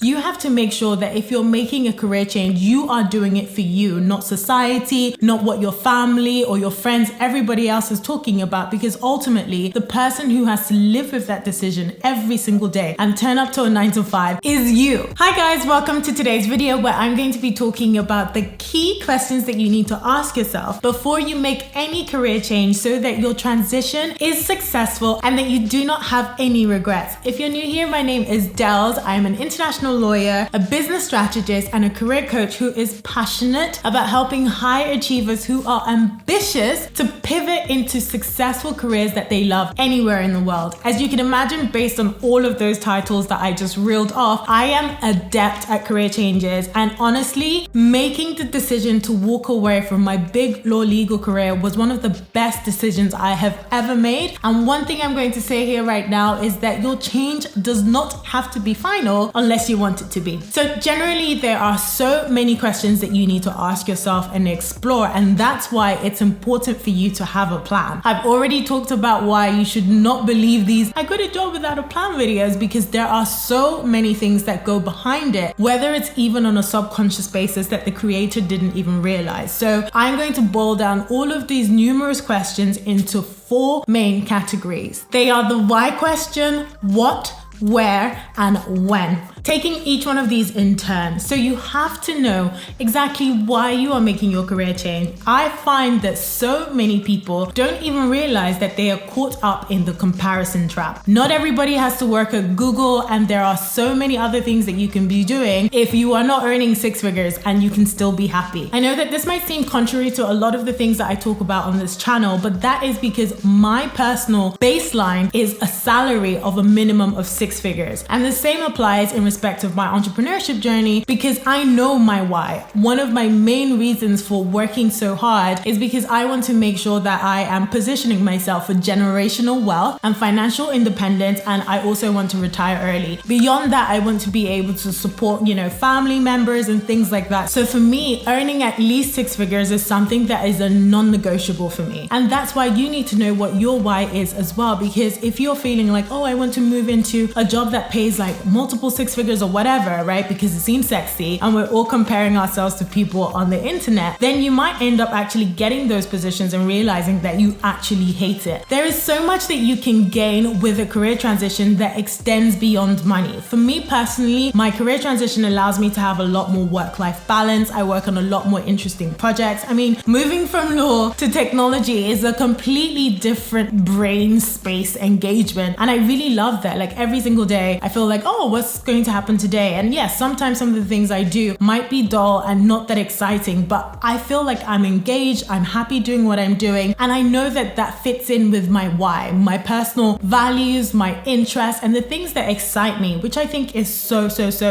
You have to make sure that if you're making a career change, you are doing it for you, not society, not what your family or your friends, everybody else is talking about, because ultimately the person who has to live with that decision every single day and turn up to a 9 to 5 is you. Hi guys, welcome to today's video where I'm going to be talking about the key questions that you need to ask yourself before you make any career change so that your transition is successful and that you do not have any regrets. If you're new here, my name is Dels. I'm an international lawyer, a business strategist, and a career coach who is passionate about helping high achievers who are ambitious to pivot into successful careers that they love anywhere in the world. As you can imagine, based on all of those titles that I just reeled off, I am adept at career changes, and honestly, making the decision to walk away from my big law legal career was one of the best decisions I have ever made. And one thing I'm going to say here right now is that your change does not have to be final unless you want it to be. So generally, there are so many questions that you need to ask yourself and explore, and that's why it's important for you to have a plan. I've already talked about why you should not believe these "I got a job without a plan" videos, because there are so many things that go behind it, whether it's even on a subconscious basis that the creator didn't even realize. So I'm going to boil down all of these numerous questions into 4 main categories. They are the why question, what, where, and when. Taking each one of these in turn. So you have to know exactly why you are making your career change. I find that so many people don't even realize that they are caught up in the comparison trap. Not everybody has to work at Google, and there are so many other things that you can be doing if you are not earning 6 figures and you can still be happy. I know that this might seem contrary to a lot of the things that I talk about on this channel, but that is because my personal baseline is a salary of a minimum of 6 figures. And the same applies in respect of my entrepreneurship journey, because I know my why. One of my main reasons for working so hard is because I want to make sure that I am positioning myself for generational wealth and financial independence, and I also want to retire early. Beyond that, I want to be able to support, family members and things like that. So for me, earning at least 6 figures is something that is a non-negotiable for me. And that's why you need to know what your why is as well, because if you're feeling like, oh, I want to move into a job that pays like multiple 6 figures or whatever, right? Because it seems sexy and we're all comparing ourselves to people on the internet, then you might end up actually getting those positions and realizing that you actually hate it. There is so much that you can gain with a career transition that extends beyond money. For me personally, my career transition allows me to have a lot more work-life balance. I work on a lot more interesting projects. I mean, moving from law to technology is a completely different brain space engagement, and I really love that. Like every single day, I feel like, oh, what's going to happen today? And yes, sometimes some of the things I do might be dull and not that exciting, but I feel like I'm engaged, I'm happy doing what I'm doing, and I know that that fits in with my why, my personal values, my interests, and the things that excite me, which I think is so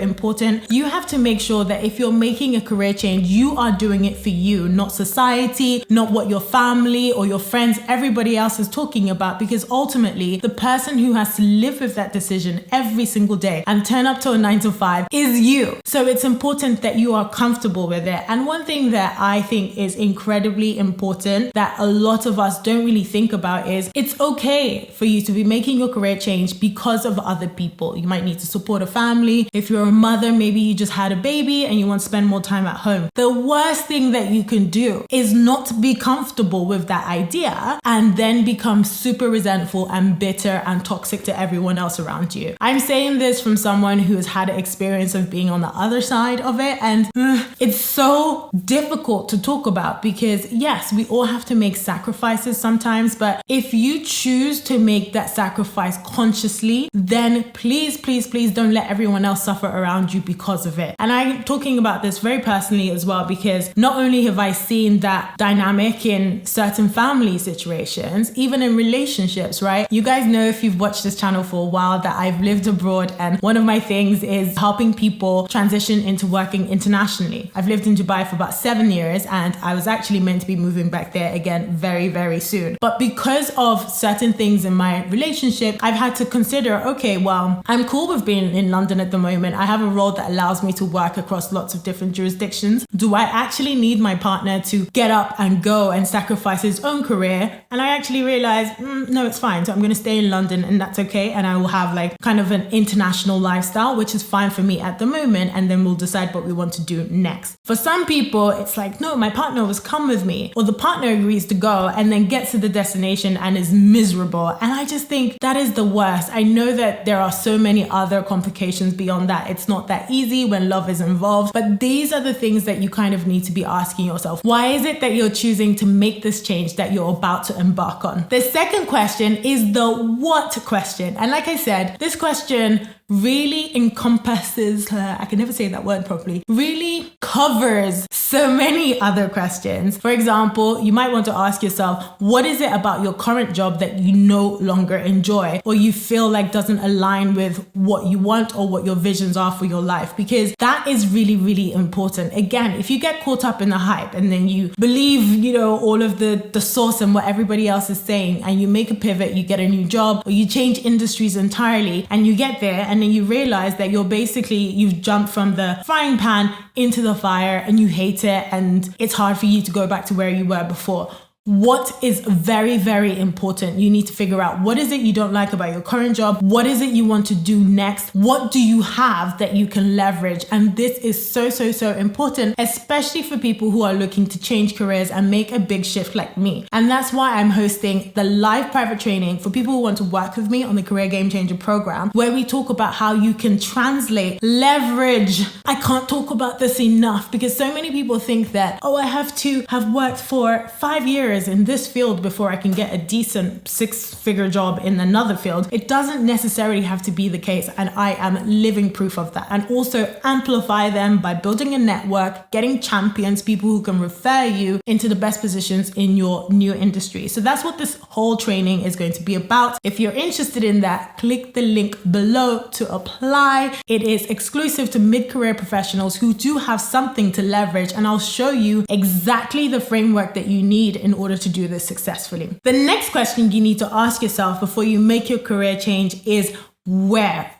important. You have to make sure that if you're making a career change, you are doing it for you, not society, not what your family or your friends, everybody else is talking about, because ultimately the person who has to live with that decision every single day and turn up to a 9 to 5 is you. So it's important that you are comfortable with it. And one thing that I think is incredibly important that a lot of us don't really think about is it's okay for you to be making your career change because of other people. You might need to support a family. If you're a mother, maybe you just had a baby and you want to spend more time at home. The worst thing that you can do is not be comfortable with that idea and then become super resentful and bitter and toxic to everyone else around you. I'm saying this from someone who has had an experience of being on the other side of it, and it's so difficult to talk about, because yes, we all have to make sacrifices sometimes, but if you choose to make that sacrifice consciously, then please don't let everyone else suffer around you because of it. And I'm talking about this very personally as well, because not only have I seen that dynamic in certain family situations, even in relationships, right? You guys know, if you've watched this channel for a while, that I've lived abroad, and one of my things is helping people transition into working internationally. I've lived in Dubai for about 7 years, and I was actually meant to be moving back there again very soon. But because of certain things in my relationship, I've had to consider, okay, well, I'm cool with being in London at the moment. I have a role that allows me to work across lots of different jurisdictions. Do I actually need my partner to get up and go and sacrifice his own career? And I actually realized, no, it's fine. So I'm going to stay in London, and that's okay. And I will have like kind of an international lifestyle now, which is fine for me at the moment, and then we'll decide what we want to do next. For some people, it's like, no, my partner was come with me, or the partner agrees to go and then gets to the destination and is miserable. And I just think that is the worst. I know that there are so many other complications beyond that. It's not that easy when love is involved, but these are the things that you kind of need to be asking yourself. Why is it that you're choosing to make this change that you're about to embark on? The second question is the what question. And like I said, this question really encompasses, I can never say that word properly, really covers so many other questions. For example, you might want to ask yourself, what is it about your current job that you no longer enjoy, or you feel like doesn't align with what you want or what your visions are for your life? Because that is really, really important. Again, if you get caught up in the hype and then you believe, all of the source and what everybody else is saying, and you make a pivot, you get a new job, or you change industries entirely, and you get there and then you realize that you've jumped from the frying pan into the fire and you hate it, and it's hard for you to go back to where you were before. What is very, very important? You need to figure out, what is it you don't like about your current job? What is it you want to do next? What do you have that you can leverage? And this is so, so, so important, especially for people who are looking to change careers and make a big shift like me. And that's why I'm hosting the live private training for people who want to work with me on the Career Game Changer program, where we talk about how you can translate, leverage. I can't talk about this enough, because so many people think that, I have to have worked for 5 years in this field before I can get a decent 6-figure job in another field. It doesn't necessarily have to be the case, and I am living proof of that. And also amplify them by building a network, getting champions, people who can refer you into the best positions in your new industry. So that's what this whole training is going to be about. If you're interested in that, click the link below to apply. It is exclusive to mid-career professionals who do have something to leverage, and I'll show you exactly the framework that you need in order to do this successfully. The next question you need to ask yourself before you make your career change is, where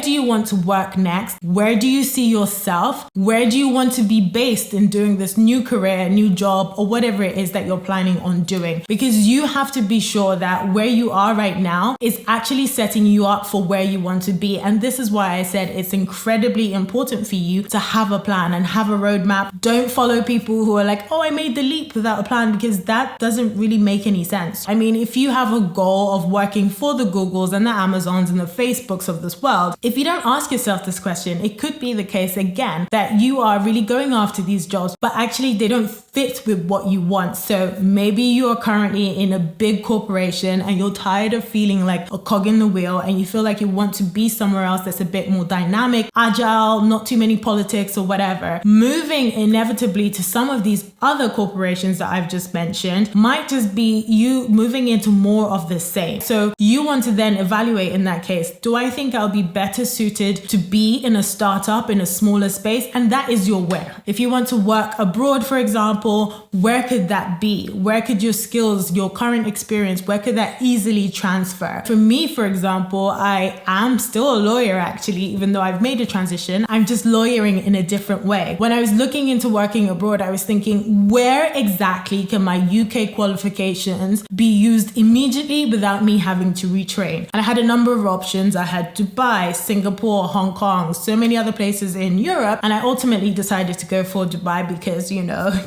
do you want to work next? Where do you see yourself? Where do you want to be based in doing this new career, new job, or whatever it is that you're planning on doing? Because you have to be sure that where you are right now is actually setting you up for where you want to be. And this is why I said it's incredibly important for you to have a plan and have a roadmap. Don't follow people who are like, I made the leap without a plan, because that doesn't really make any sense. I mean, if you have a goal of working for the Googles and the Amazons and the Facebooks of this world, if you don't ask yourself this question, it could be the case again that you are really going after these jobs, but actually they don't fit with what you want. So maybe you are currently in a big corporation and you're tired of feeling like a cog in the wheel, and you feel like you want to be somewhere else that's a bit more dynamic, agile, not too many politics or whatever. Moving inevitably to some of these other corporations that I've just mentioned might just be you moving into more of the same. So you want to then evaluate in that case, do I think I'll be better suited to be in a startup in a smaller space? And that is your where. If you want to work abroad, for example, where could that be? Where could your skills, your current experience, where could that easily transfer? For me, for example, I am still a lawyer actually, even though I've made a transition. I'm just lawyering in a different way. When I was looking into working abroad, I was thinking, where exactly can my UK qualifications be used immediately without me having to retrain? And I had a number of options. I had Dubai, Singapore, Hong Kong, so many other places in Europe. And I ultimately decided to go for Dubai because,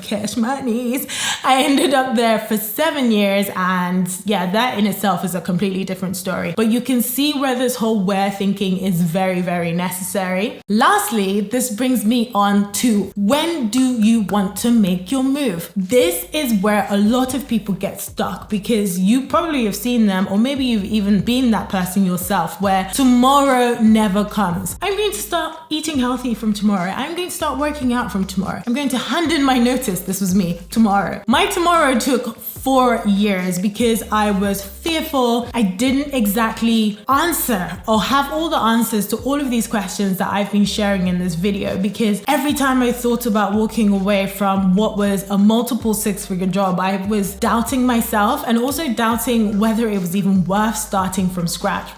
cash monies. I ended up there for 7 years. And yeah, that in itself is a completely different story. But you can see where this whole where thinking is very, very necessary. Lastly, this brings me on to, when do you want to make your move? This is where a lot of people get stuck, because you probably have seen them, or maybe you've even been that person yourself, where tomorrow never comes. I'm going to start eating healthy from tomorrow. I'm going to start working out from tomorrow. I'm going to hand in my notice. This was me tomorrow. My tomorrow took 4 years because I was fearful. I didn't exactly answer or have all the answers to all of these questions that I've been sharing in this video, because every time I thought about walking away from what was a multiple 6-figure job, I was doubting myself and also doubting whether it was even worth starting from scratch.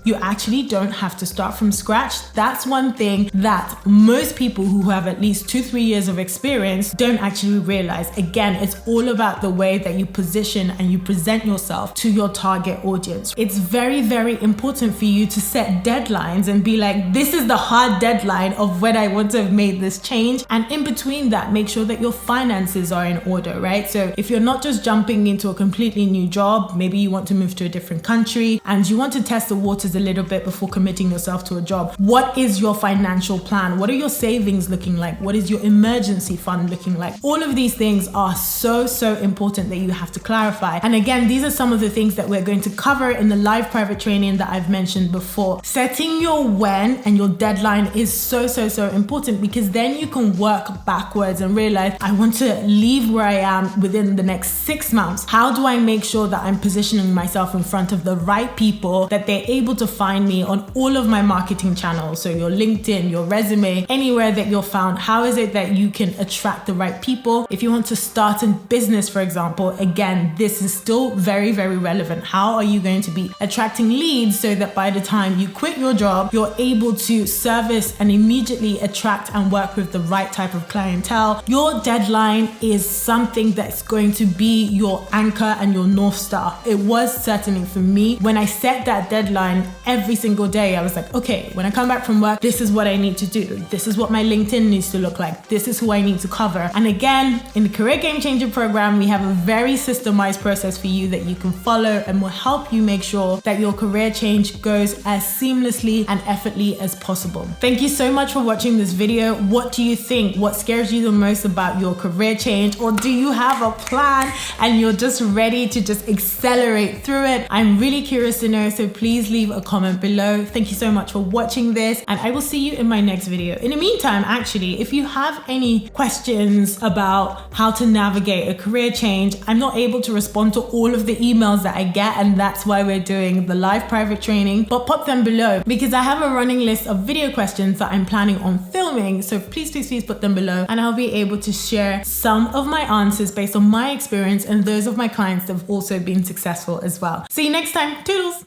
You actually don't have to start from scratch. That's one thing that most people who have at least 2-3 years of experience don't actually realize. Again, it's all about the way that you position and you present yourself to your target audience. It's very, very important for you to set deadlines and be like, this is the hard deadline of when I want to have made this change. And in between that, make sure that your finances are in order, right? So if you're not just jumping into a completely new job, maybe you want to move to a different country and you want to test the waters a little bit before committing yourself to a job. What is your financial plan? What are your savings looking like? What is your emergency fund looking like? All of these things are so important that you have to clarify. And again, these are some of the things that we're going to cover in the live private training that I've mentioned before. Setting your when and your deadline is so important, because then you can work backwards and realize, I want to leave where I am within the next 6 months. How do I make sure that I'm positioning myself in front of the right people, that they're able to find me on all of my marketing channels? So your LinkedIn, your resume, anywhere that you're found. How is it that you can attract the right people? If you want to start a business, for example, again, this is still very relevant. How are you going to be attracting leads so that by the time you quit your job, you're able to service and immediately attract and work with the right type of clientele? Your deadline is something that's going to be your anchor and your North Star. It was certainly for me. When I set that deadline every single day, I was like, okay, when I come back from work, this is what I need to do. This is what my LinkedIn needs to look like. This is who I need to cover. And again, in the Career Game Changer program, we have a very systemized process for you that you can follow and will help you make sure that your career change goes as seamlessly and effortlessly as possible. Thank you so much for watching this video. What do you think? What scares you the most about your career change? Or do you have a plan and you're just ready to just accelerate through it? I'm really curious to know, so please leave a comment below. Thank you so much for watching this, and I will see you in my next video. In the meantime, actually, if you have any questions about how to navigate a career change, I'm not able to respond to all of the emails that I get, and that's why we're doing the live private training, but pop them below because I have a running list of video questions that I'm planning on filming. So please put them below, and I'll be able to share some of my answers based on my experience and those of my clients that have also been successful as well. See you next time. Toodles.